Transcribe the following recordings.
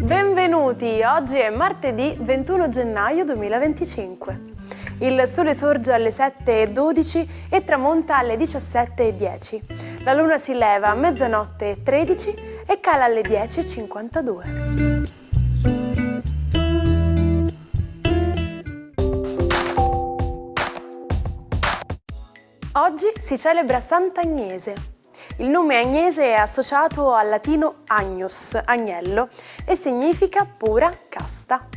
Benvenuti, oggi è martedì 21 gennaio 2025. Il sole sorge alle 7:12 e tramonta alle 17:10. La luna si leva a 00:13 e cala alle 10:52. Oggi si celebra Sant'Agnese. Il nome Agnese è associato al latino agnus, agnello, e significa pura casta.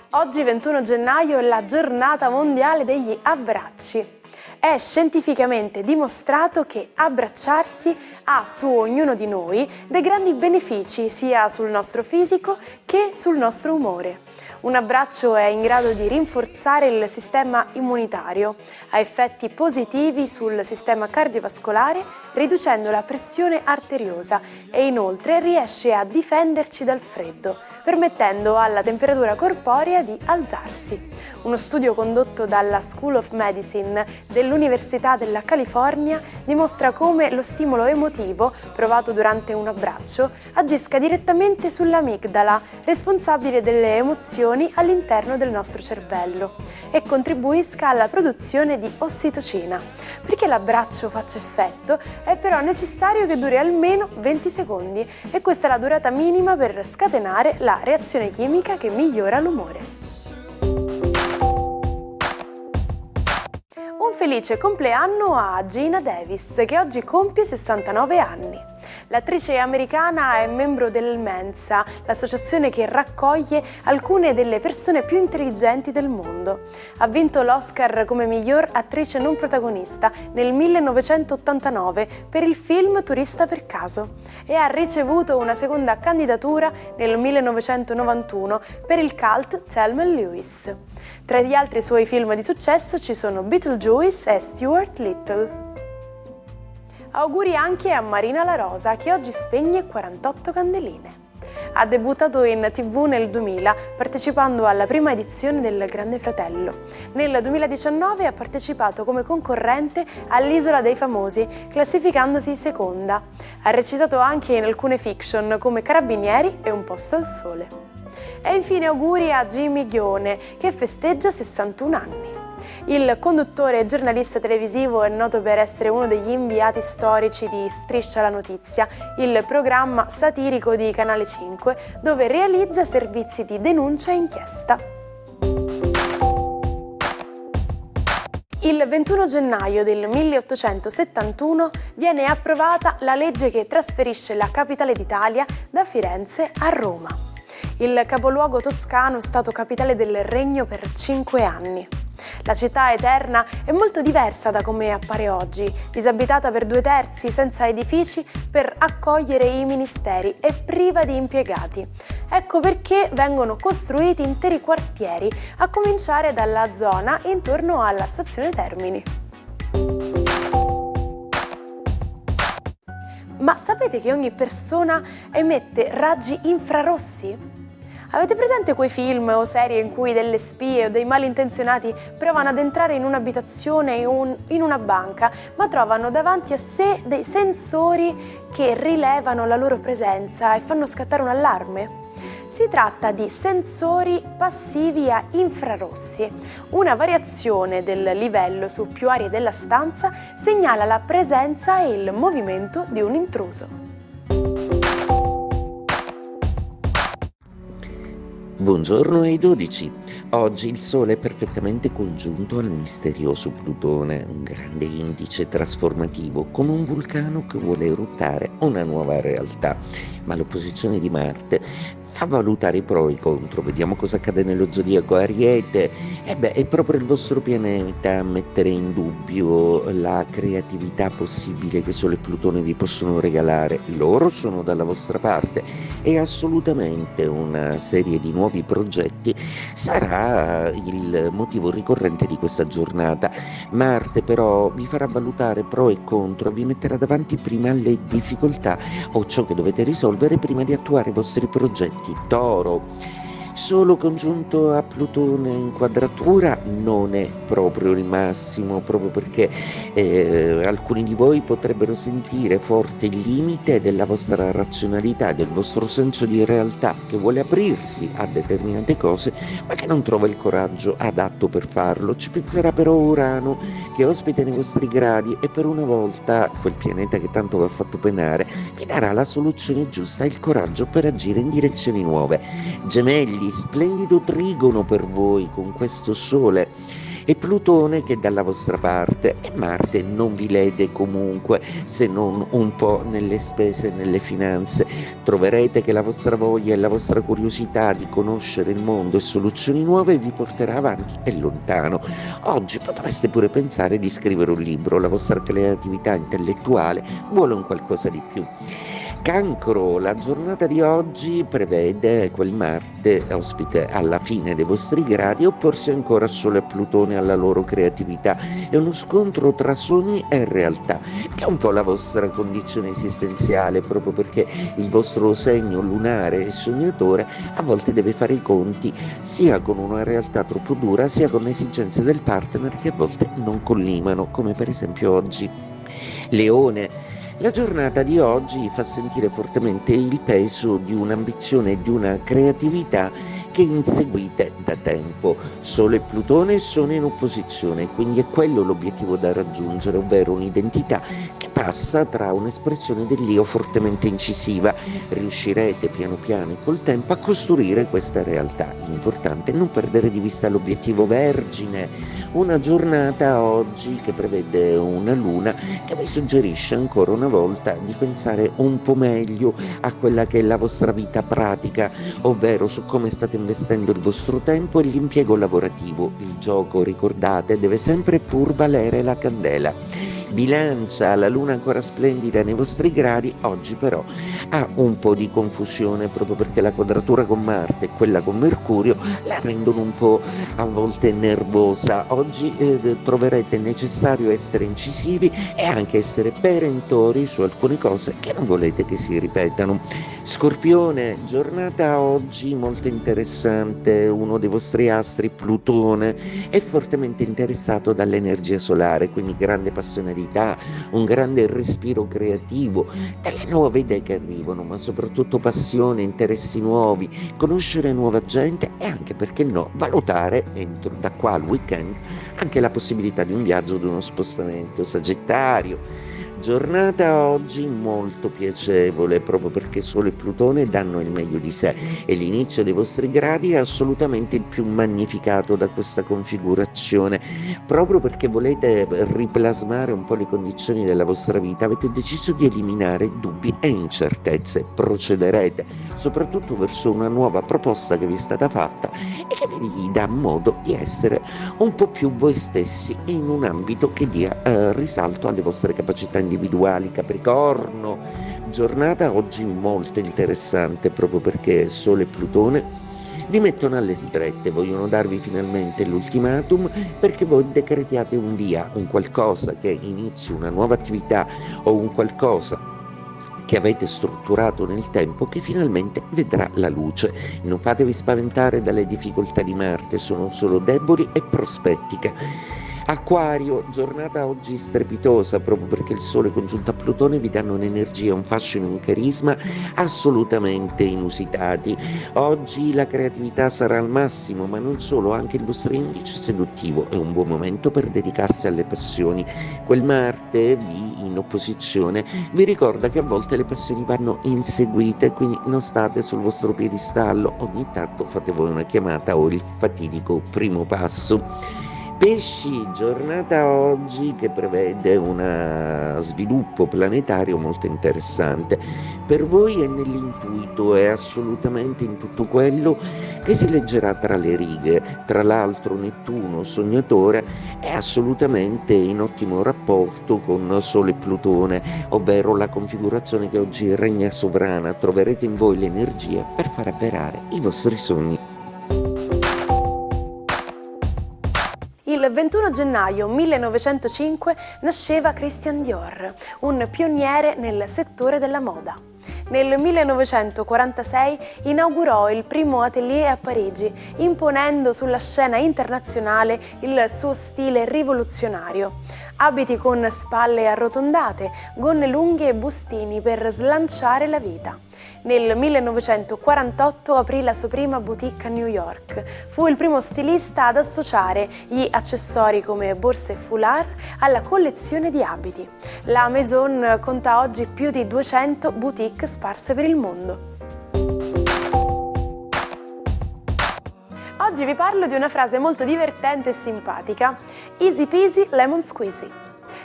Oggi 21 gennaio è la giornata mondiale degli abbracci. È scientificamente dimostrato che abbracciarsi ha su ognuno di noi dei grandi benefici sia sul nostro fisico che sul nostro umore. Un abbraccio è in grado di rinforzare il sistema immunitario, ha effetti positivi sul sistema cardiovascolare, riducendo la pressione arteriosa e inoltre riesce a difenderci dal freddo, permettendo alla temperatura corporea di alzarsi. Uno studio condotto dalla School of Medicine dell'Università della California dimostra come lo stimolo emotivo provato durante un abbraccio agisca direttamente sull'amigdala, responsabile delle emozioni all'interno del nostro cervello, e contribuisca alla produzione di ossitocina. Perché l'abbraccio faccia effetto è però necessario che duri almeno 20 secondi e questa è la durata minima per scatenare la reazione chimica che migliora l'umore. Un felice compleanno a Geena Davis, che oggi compie 69 anni. L'attrice americana è membro del Mensa, l'associazione che raccoglie alcune delle persone più intelligenti del mondo. Ha vinto l'Oscar come miglior attrice non protagonista nel 1989 per il film Turista per caso e ha ricevuto una seconda candidatura nel 1991 per il cult Thelma and Louise. Tra gli altri suoi film di successo ci sono Beetlejuice e Stuart Little. Auguri anche a Marina La Rosa, che oggi spegne 48 candeline. Ha debuttato in TV nel 2000, partecipando alla prima edizione del Grande Fratello. Nel 2019 ha partecipato come concorrente all'Isola dei Famosi, classificandosi seconda. Ha recitato anche in alcune fiction come Carabinieri e Un posto al sole. E infine auguri a Jimmy Ghione, che festeggia 61 anni. Il conduttore e giornalista televisivo è noto per essere uno degli inviati storici di Striscia la Notizia, il programma satirico di Canale 5, dove realizza servizi di denuncia e inchiesta. Il 21 gennaio del 1871 viene approvata la legge che trasferisce la capitale d'Italia da Firenze a Roma. Il capoluogo toscano è stato capitale del regno per 5 anni. La città eterna è molto diversa da come appare oggi, disabitata per 2/3, senza edifici per accogliere i ministeri e priva di impiegati. Ecco perché vengono costruiti interi quartieri, a cominciare dalla zona intorno alla stazione Termini. Ma sapete che ogni persona emette raggi infrarossi? Avete presente quei film o serie in cui delle spie o dei malintenzionati provano ad entrare in un'abitazione o in una banca, ma trovano davanti a sé dei sensori che rilevano la loro presenza e fanno scattare un allarme? Si tratta di sensori passivi a infrarossi. Una variazione del livello su più aree della stanza segnala la presenza e il movimento di un intruso. Buongiorno ai 12. Oggi il Sole è perfettamente congiunto al misterioso Plutone, un grande indice trasformativo, con un vulcano che vuole eruttare una nuova realtà. Ma l'opposizione di Marte fa valutare i pro e i contro. Vediamo cosa accade nello zodiaco Ariete. È proprio il vostro pianeta a mettere in dubbio la creatività possibile che Sole e Plutone vi possono regalare. Loro sono dalla vostra parte e assolutamente una serie di nuovi progetti sarà il motivo ricorrente di questa giornata. Marte però vi farà valutare pro e contro, vi metterà davanti prima le difficoltà o ciò che dovete risolvere prima di attuare i vostri progetti. Toro. Solo congiunto a Plutone in quadratura non è proprio il massimo, proprio perché alcuni di voi potrebbero sentire forte il limite della vostra razionalità, del vostro senso di realtà, che vuole aprirsi a determinate cose, ma che non trova il coraggio adatto per farlo. Ci penserà però Urano, che ospita nei vostri gradi, e per una volta quel pianeta che tanto vi ha fatto penare vi darà la soluzione giusta e il coraggio per agire in direzioni nuove. Gemelli, splendido trigono per voi con questo Sole e Plutone che è dalla vostra parte, e Marte non vi lede comunque, se non un po' nelle spese e nelle finanze. Troverete che la vostra voglia e la vostra curiosità di conoscere il mondo e soluzioni nuove vi porterà avanti e lontano. Oggi potreste pure pensare di scrivere un libro, la vostra creatività intellettuale vuole un qualcosa di più. Cancro, la giornata di oggi prevede quel Marte ospite alla fine dei vostri gradi opporsi ancora a Sole e Plutone alla loro creatività. È uno scontro tra sogni e realtà, che è un po' la vostra condizione esistenziale, proprio perché il vostro segno lunare e sognatore a volte deve fare i conti sia con una realtà troppo dura, sia con le esigenze del partner che a volte non collimano, come per esempio oggi. Leone, la giornata di oggi fa sentire fortemente il peso di un'ambizione e di una creatività che inseguite da tempo. Sole e Plutone sono in opposizione, quindi è quello l'obiettivo da raggiungere, ovvero un'identità che passa tra un'espressione dell'io fortemente incisiva. Riuscirete piano piano e col tempo a costruire questa realtà. L'importante è non perdere di vista l'obiettivo vergine. Una giornata oggi che prevede una luna che vi suggerisce ancora una volta di pensare un po' meglio a quella che è la vostra vita pratica, ovvero su come state investendo il vostro tempo e l'impiego lavorativo. Il gioco, ricordate, deve sempre pur valere la candela. Bilancia, la luna ancora splendida nei vostri gradi, oggi però ha un po' di confusione, proprio perché la quadratura con Marte e quella con Mercurio la rendono un po' a volte nervosa. Oggi troverete necessario essere incisivi e anche essere perentori su alcune cose che non volete che si ripetano. Scorpione, giornata oggi molto interessante. Uno dei vostri astri, Plutone, è fortemente interessato dall'energia solare, quindi grande passionalità, un grande respiro creativo, delle nuove idee che arrivano, ma soprattutto passione, interessi nuovi, conoscere nuova gente e anche, perché no, valutare da qua al weekend anche la possibilità di un viaggio o di uno spostamento. Sagittario, giornata oggi molto piacevole, proprio perché Sole e Plutone danno il meglio di sé e l'inizio dei vostri gradi è assolutamente il più magnificato da questa configurazione. Proprio perché volete riplasmare un po' le condizioni della vostra vita, avete deciso di eliminare dubbi e incertezze. Procederete soprattutto verso una nuova proposta che vi è stata fatta e che vi dà modo di essere un po' più voi stessi in un ambito che dia risalto alle vostre capacità individuali. Capricorno, giornata oggi molto interessante, proprio perché Sole e Plutone vi mettono alle strette, vogliono darvi finalmente l'ultimatum perché voi decretiate un via, un qualcosa che inizi una nuova attività o un qualcosa che avete strutturato nel tempo che finalmente vedrà la luce. Non fatevi spaventare dalle difficoltà di Marte, sono solo deboli e prospettiche. Acquario, giornata oggi strepitosa, proprio perché il Sole congiunto a Plutone vi danno un'energia, un fascino, un carisma assolutamente inusitati. Oggi la creatività sarà al massimo, ma non solo, anche il vostro indice seduttivo. È un buon momento per dedicarsi alle passioni. Quel Marte in opposizione vi ricorda che a volte le passioni vanno inseguite, quindi non state sul vostro piedistallo, ogni tanto fate voi una chiamata o il fatidico primo passo. Pesci, giornata oggi che prevede un sviluppo planetario molto interessante. Per voi è nell'intuito, è assolutamente in tutto quello che si leggerà tra le righe. Tra l'altro Nettuno, sognatore, è assolutamente in ottimo rapporto con Sole e Plutone, ovvero la configurazione che oggi regna sovrana. Troverete in voi l'energia per far avverare i vostri sogni. Il 21 gennaio 1905 nasceva Christian Dior, un pioniere nel settore della moda. Nel 1946 inaugurò il primo atelier a Parigi, imponendo sulla scena internazionale il suo stile rivoluzionario. Abiti con spalle arrotondate, gonne lunghe e bustini per slanciare la vita. Nel 1948 aprì la sua prima boutique a New York. Fu il primo stilista ad associare gli accessori come borse e foulard alla collezione di abiti. La Maison conta oggi più di 200 boutique sparse per il mondo. Oggi vi parlo di una frase molto divertente e simpatica: easy peasy lemon squeezy.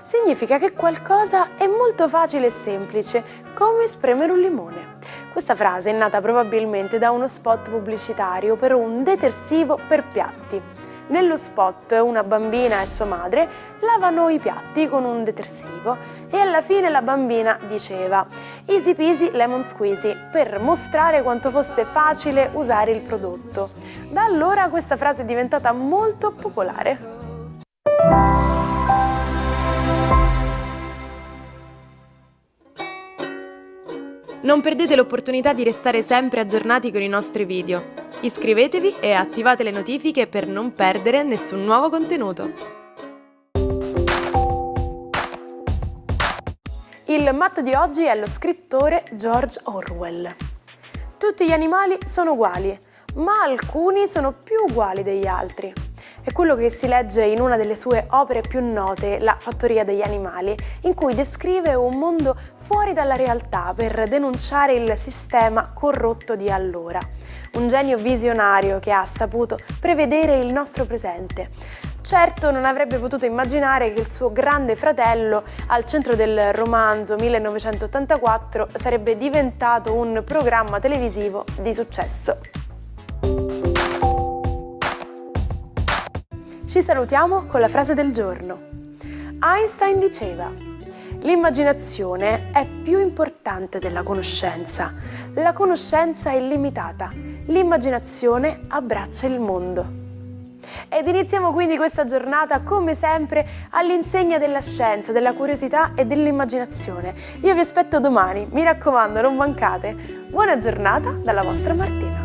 Significa che qualcosa è molto facile e semplice, come spremere un limone. Questa frase è nata probabilmente da uno spot pubblicitario per un detersivo per piatti. Nello spot una bambina e sua madre lavano i piatti con un detersivo e alla fine la bambina diceva easy peasy lemon squeezy per mostrare quanto fosse facile usare il prodotto. Da allora questa frase è diventata molto popolare. Non perdete l'opportunità di restare sempre aggiornati con i nostri video. Iscrivetevi e attivate le notifiche per non perdere nessun nuovo contenuto. Il matto di oggi è lo scrittore George Orwell. Tutti gli animali sono uguali, ma alcuni sono più uguali degli altri. È quello che si legge in una delle sue opere più note, La fattoria degli animali, in cui descrive un mondo fuori dalla realtà per denunciare il sistema corrotto di allora. Un genio visionario che ha saputo prevedere il nostro presente. Certo non avrebbe potuto immaginare che il suo grande fratello, al centro del romanzo 1984, sarebbe diventato un programma televisivo di successo. Ci salutiamo con la frase del giorno. Einstein diceva: l'immaginazione è più importante della conoscenza. La conoscenza è limitata. L'immaginazione abbraccia il mondo. Ed iniziamo quindi questa giornata come sempre all'insegna della scienza, della curiosità e dell'immaginazione. Io vi aspetto domani, mi raccomando, non mancate. Buona giornata dalla vostra Martina.